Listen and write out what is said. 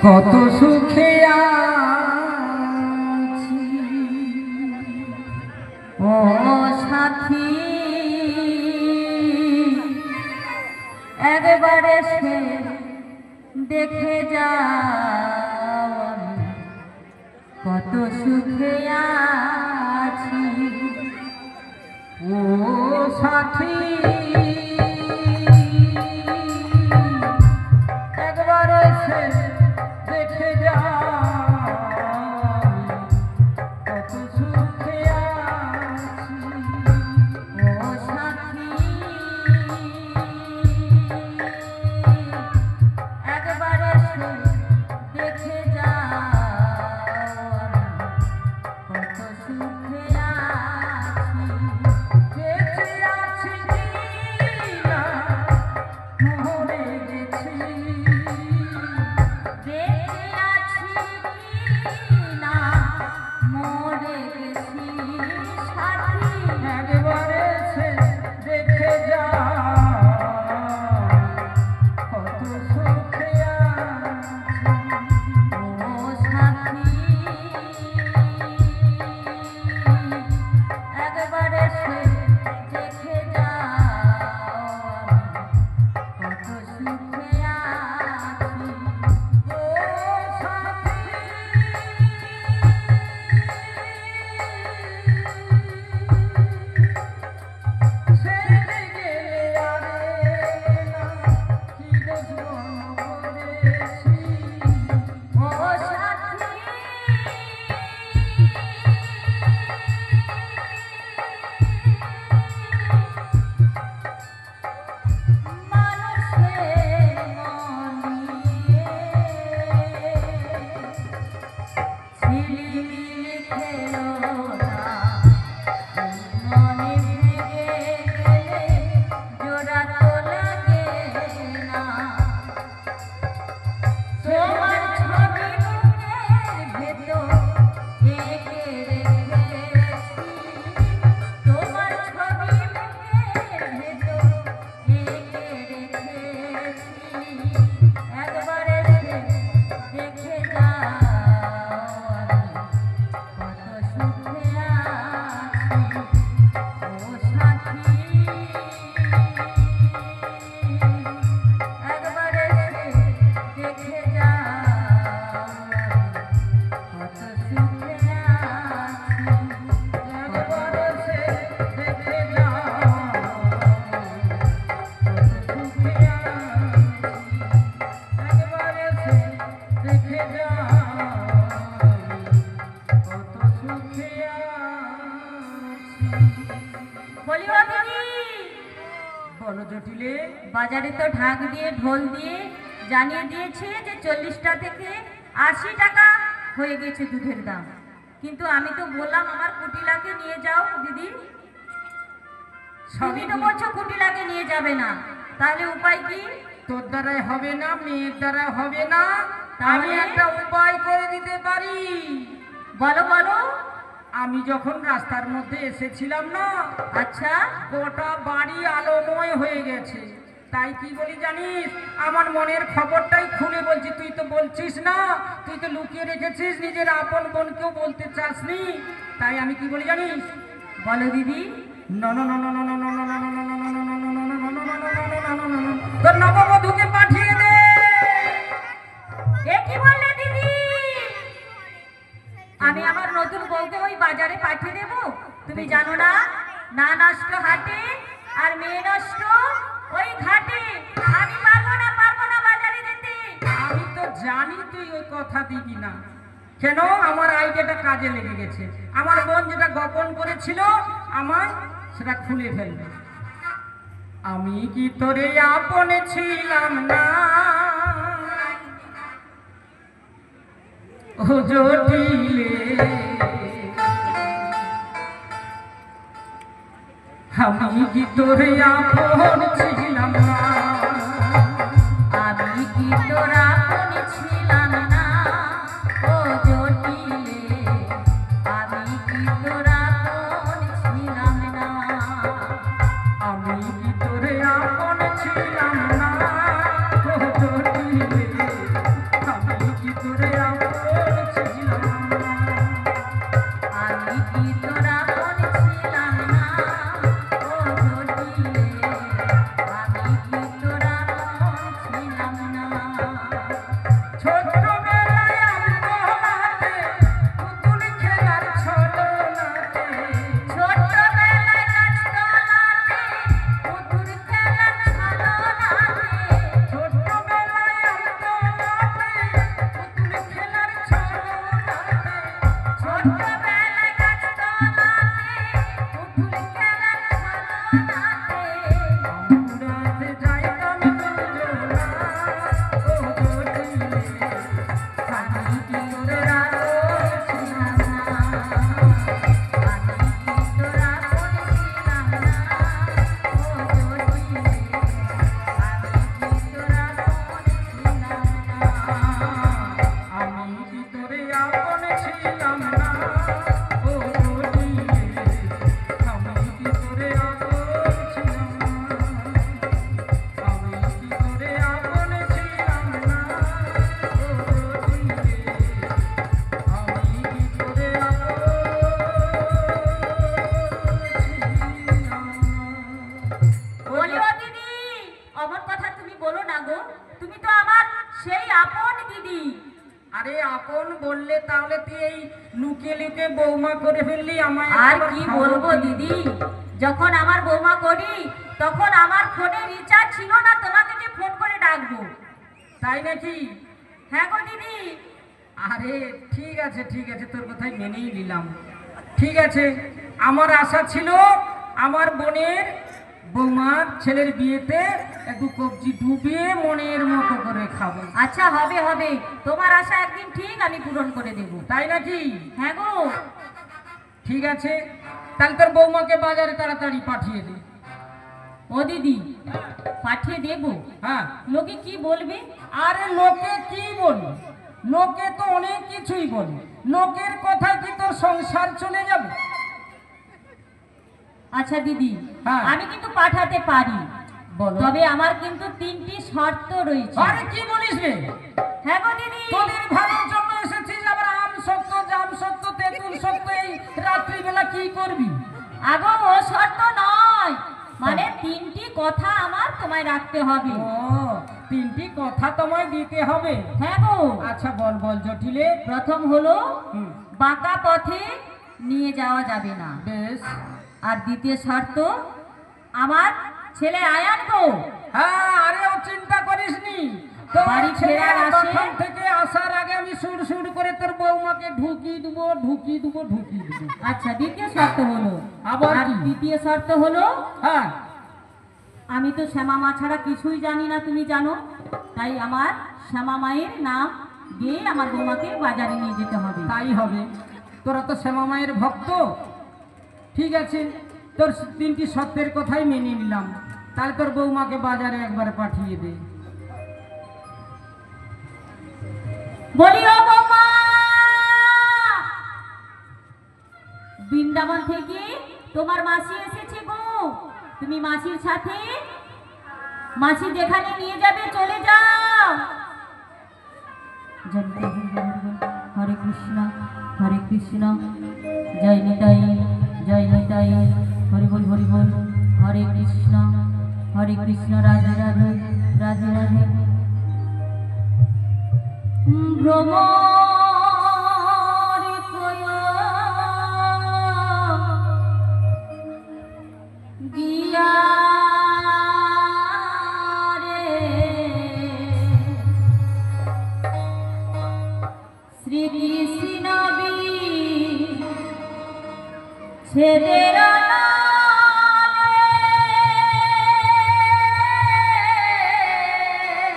কত সুখে আছি ও সাথী একবার এসে দেখে যাও কত সুখে আছি ও সাথী একবার এসে দেখে যাও কত সুখে আছি ও সাথী একবার এসে দেখে যাও কত সুখে আছি বেঁচে আছি না মরে গেছি বেঁচে আছি না মরে গেছি সাথী একবার এসে দেখে যাও কত সুখে আছি ও সাথী একবার এসে দেখে যাও কত সুখে আছি ও সাথী ছেড়ে গেলে আরে না কি দোষ করেছি ও সাথী মানুষের মনে ঝিলিমিলি খেলো না মনে ভেঙে গেলে জোড়া তো লাগে না তোমার ছবি বুকের ভেতর এঁকে রেখেছি তোমার ছবি বুকের ভেতর এঁকে রেখেছি একবার এসে দেখে যাও কত সুখে আছি ও সাথী একবার এসে দেখে যাও কত সুখে আছি একবার এসে দেখে যাও কত সুখে আছি একবার এসে দেখে যাও কত সুখে আছি বলি ও দিদি বলো জটিলে বাজারে তো ঢাক দিয়ে ঢোল দিয়ে জানিয়ে দিয়েছে যে 40টা থেকে 80 টাকা হয়ে গেছে দুধের দাম কিন্তু আমি তো বললাম আমার কুটিলাকে নিয়ে যাও দিদি তুমি তো বলছো কুটিলাকে নিয়ে যাবে না তাহলে উপায় কি তোর দ্বারাই হবে না মেয়ের দ্বারা হবে না আমি তাহলে? একটা উপায় করে দিতে পারি বলো বলো আমি যখন রাস্তার মধ্যে এসেছিলাম না আচ্ছা গোটা বাড়ি আলোময় হয়ে গেছে তাই কি বলি জানিস আমার মনের খবরটাই খুলে বলছি তুই তো বলছিস না তুই তো লুকিয়ে রেখেছিস নিজের আপন বোনকেও বলতে চাসনি তাই আমি কি বলি জানিস বলো দিদি তোর নববধূকে পাঠিয়ে দে এ কি বললে দিদি আমি আমার নতুন বউকে ওই বাজারে পাঠিয়ে দেব তুমি জানো না না নষ্ট হাটে আর মেয়ে নষ্ট ওই ঘাটে আমি পারবো না বাজারে যেতে আমি তো জানি তুই ওই কথা দিবি না কেন আমার আইডিয়াটা কাজে লেগে গেছে আমার বোন যেটা গোপন করেছিল আমার সেটা খুলে ফেলবে আমি কি তোরে আপনে ছিলাম না ও জটিলে আমি কি তোরে আপন ছিলাম না আমি কি তোরা আপন ছিলাম না ও জটিলে আমি কি তোরা আপন ছিলাম না ছিলাম না, ও জটিলে, আমি কি আরে আপন বললে তাহলে তুই এই লুকে লুকে বৌমা করে ফেললি আমায়। আর একবার কি খাবো বলবো কি? দিদি, যখন আমার বৌমা করি তখন আমার ফোনে রিচার্জ ছিল না, তোমাকে যে ফোন করে ডাকবো। তাই নাকি? হ্যাঁ গো দিদি। আরে ঠিক আছে ঠিক আছে, তোর কথাই মেনেই নিলাম। ঠিক আছে, আমার আশা ছিল আমার বোনের বৌমার ছেলের বিয়েতে একটু কবজি ডুবিয়ে মনের মতো করে খাবো। আচ্ছা হবে হবে, তোমার আশা একদিন ঠিক আমি পূরণ করে দেব। তাই নাকি? হ্যাঁ গো। ঠিক আছে, তাহলে তোর বৌমাকে বাজারে তাড়াতাড়ি পাঠিয়ে দে। ও দিদি, পাঠিয়ে দেব? হ্যাঁ। লোকে কি বলবে? আরে লোকে কি বলবে? লোকে তো অনেক কিছুই বলে। লোকের কথা কি তোর সংসার চলে যাবে? আচ্ছা দিদি, হ্যাঁ। আমি কিন্তু পাঠাতে পারি, বলো। তবে আমার কিন্তু 3টি শর্ত রয়েছে। আরে কি বলিস রে? হ্যাঁ গো দিদি। তোদের ভালোর জন্য এসেছিস, আবার আম সত্য জাম সত্য তেঁতুল সত্য এই রাত্রিবেলা কি করবি? আগো ও শর্ত নয়, মানে 3টি কথা আমার তোমায় রাখতে হবে। ও, 3টি কথা তোমায় দিতে হবে? হ্যাঁ গো। আচ্ছা বল বল জটিলে। প্রথম হলো হুম, বাঁকা পথে নিয়ে যাওয়া যাবে না। বেশ। আর দ্বিতীয় শর্ত, আমার ছেলে আয়ান গো হ্যাঁ, আরে ও চিন্তা করিস নি। তোর বাড়ি ছেলে ফেরার আসে। তখন থেকে আসার আগে আমি সুর সুর করে তোর বৌমাকে ঢুকিয়ে দেবো ঢুকিয়ে দেবো ঢুকিয়ে দেবো। আচ্ছা, দ্বিতীয় শর্ত হলো, আবার আর কি? তৃতীয় শর্ত হলো, হ্যাঁ। আমি তো শ্যামা মা ছাড়া কিছুই জানি না, তুমি জানো, তাই আমার শ্যামা মায়ের নাম দিয়ে আমার বৌমাকে বাজারে নিয়ে যেতে হবে। তাই হবে। তোরা তো শ্যামা মায়ের ভক্ত। ঠিক আছে, তোর 3টি শর্তের কথাই মেনে নিলাম। তাহলে তোর বৌমাকে বাজারে একবার পাঠিয়ে দে। বলি ও বৌমা, বৃন্দাবন থেকে তোমার মাসি এসেছে গো, তুমি মাসির সাথে মাসি যেখানে নিয়ে যাবে চলে যাও। হরে কৃষ্ণ হরে কৃষ্ণ, জয় নিতাই জয় নিতাই, হরি বল হরে কৃষ্ণ রাধে রাধে রাধে রাধে। ভ্রমর কয় গিয়া রে শ্রীকৃষ্ণ ছেদের না